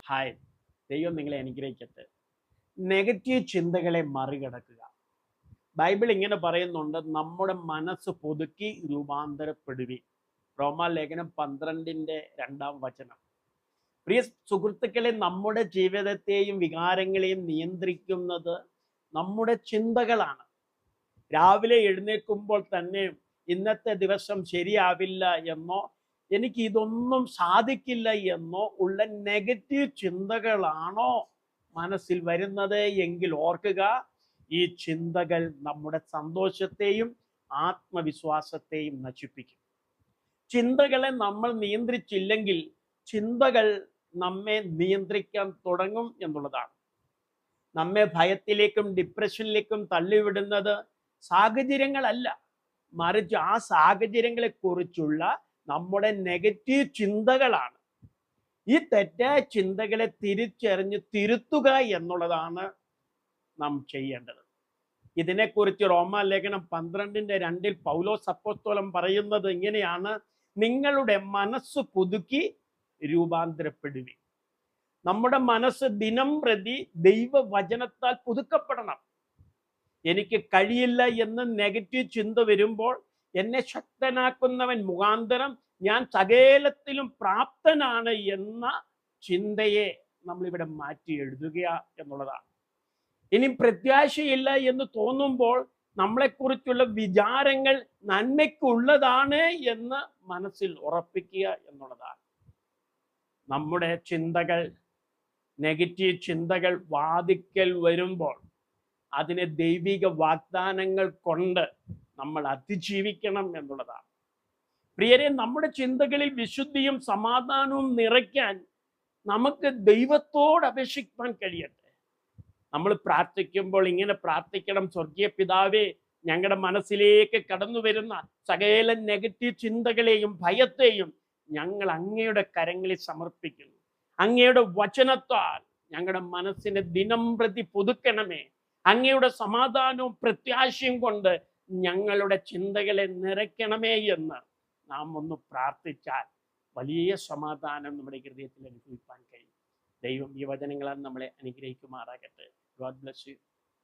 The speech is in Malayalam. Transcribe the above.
ഹായ്, ദൈവം നിങ്ങളെ അനുഗ്രഹിക്കട്ടെ. നെഗറ്റീവ് ചിന്തകളെ മറികടക്കുക. ബൈബിൾ ഇങ്ങനെ പറയുന്നുണ്ട്, നമ്മുടെ മനസ്സ് പുതുക്കി രൂപാന്തരപ്പെടുവി. റോമാലേഖനം 12:2. പ്രിയ സുഹൃത്തുക്കളെ, നമ്മുടെ ജീവിതത്തെയും വികാരങ്ങളെയും നിയന്ത്രിക്കുന്നത് നമ്മുടെ ചിന്തകളാണ്. രാവിലെ എഴുന്നേൽക്കുമ്പോൾ തന്നെ ഇന്നത്തെ ദിവസം ശരിയാവില്ല എന്നോ എനിക്ക് ഇതൊന്നും സാധിക്കില്ല എന്നോ ഉള്ള നെഗറ്റീവ് ചിന്തകളാണോ മനസ്സിൽ വരുന്നത് എങ്കിൽ ഓർക്കുക, ഈ ചിന്തകൾ നമ്മുടെ സന്തോഷത്തെയും ആത്മവിശ്വാസത്തെയും നശിപ്പിക്കും. ചിന്തകളെ നമ്മൾ നിയന്ത്രിച്ചില്ലെങ്കിൽ ചിന്തകൾ നമ്മെ നിയന്ത്രിക്കാൻ തുടങ്ങും എന്നുള്ളതാണ്. നമ്മെ ഭയത്തിലേക്കും ഡിപ്രഷനിലേക്കും തള്ളിവിടുന്നത് സാഹചര്യങ്ങളല്ല, മറിച്ച് ആ സാഹചര്യങ്ങളെ കുറിച്ചുള്ള നമ്മുടെ നെഗറ്റീവ് ചിന്തകളാണ്. ഈ തെറ്റായ ചിന്തകളെ തിരിച്ചറിഞ്ഞ് തിരുത്തുക എന്നുള്ളതാണ് നാം ചെയ്യേണ്ടത്. ഇതിനെക്കുറിച്ച് റോമാലേഖനം 12:2 പൗലോസ് അപ്പോസ്തലൻ പറയുന്നത് ഇങ്ങനെയാണ്: നിങ്ങളുടെ മനസ്സ് പുതുക്കി രൂപാന്തരപ്പെടുവി. നമ്മുടെ മനസ്സ് ദിനം പ്രതി ദൈവവചനത്താൽ പുതുക്കപ്പെടണം. എനിക്ക് കഴിയില്ല എന്ന് നെഗറ്റീവ് ചിന്ത വരുമ്പോൾ എന്നെ ശക്തനാക്കുന്നവൻ മുഖാന്തരം ഞാൻ സകലത്തിലും പ്രാപ്തനാണ് എന്ന ചിന്തയെ നമ്മളിവിടെ മാറ്റി എഴുതുക എന്നുള്ളതാണ്. ഇനി പ്രത്യാശയില്ല എന്ന് തോന്നുമ്പോൾ നമ്മളെക്കുറിച്ചുള്ള വിചാരങ്ങൾ നന്മയ്ക്കുള്ളതാണ് എന്ന് മനസ്സിൽ ഉറപ്പിക്കുക എന്നുള്ളതാണ്. നമ്മുടെ ചിന്തകൾ, നെഗറ്റീവ് ചിന്തകൾ വാതിക്കൽ വരുമ്പോൾ അതിനെ ദൈവിക വാഗ്ദാനങ്ങൾ കൊണ്ട് നമ്മൾ അതിജീവിക്കണം എന്നുള്ളതാണ്. പ്രിയരെ, നമ്മുടെ ചിന്തകളിൽ വിശുദ്ധിയും സമാധാനവും നിറയ്ക്കാൻ നമുക്ക് ദൈവത്തോട് അപേക്ഷിക്കാൻ കഴിയട്ടെ. നമ്മൾ പ്രാർത്ഥിക്കുമ്പോൾ ഇങ്ങനെ പ്രാർത്ഥിക്കണം: സ്വർഗീയ പിതാവേ, ഞങ്ങളുടെ മനസ്സിലേക്ക് കടന്നു വരുന്ന സകല നെഗറ്റീവ് ചിന്തകളെയും ഭയത്തെയും ഞങ്ങൾ അങ്ങയുടെ കരങ്ങളിൽ സമർപ്പിക്കുന്നു. അങ്ങയുടെ വചനത്താൽ ഞങ്ങളുടെ മനസ്സിനെ ദിനം പ്രതി പുതുക്കണമേ. അങ്ങയുടെ സമാധാനവും പ്രത്യാശയും കൊണ്ട് ഞങ്ങളുടെ ചിന്തകളെ നിറയ്ക്കണമേ എന്ന് നാം ഒന്ന് പ്രാർത്ഥിച്ചാൽ വലിയ സമാധാനം നമ്മുടെ ഹൃദയത്തിൽ അനുഭവിക്കാൻ കഴിയും. ദൈവം ഈ വചനങ്ങളാൽ നമ്മളെ അനുഗ്രഹിക്കുമാറാകട്ടെ. God bless you.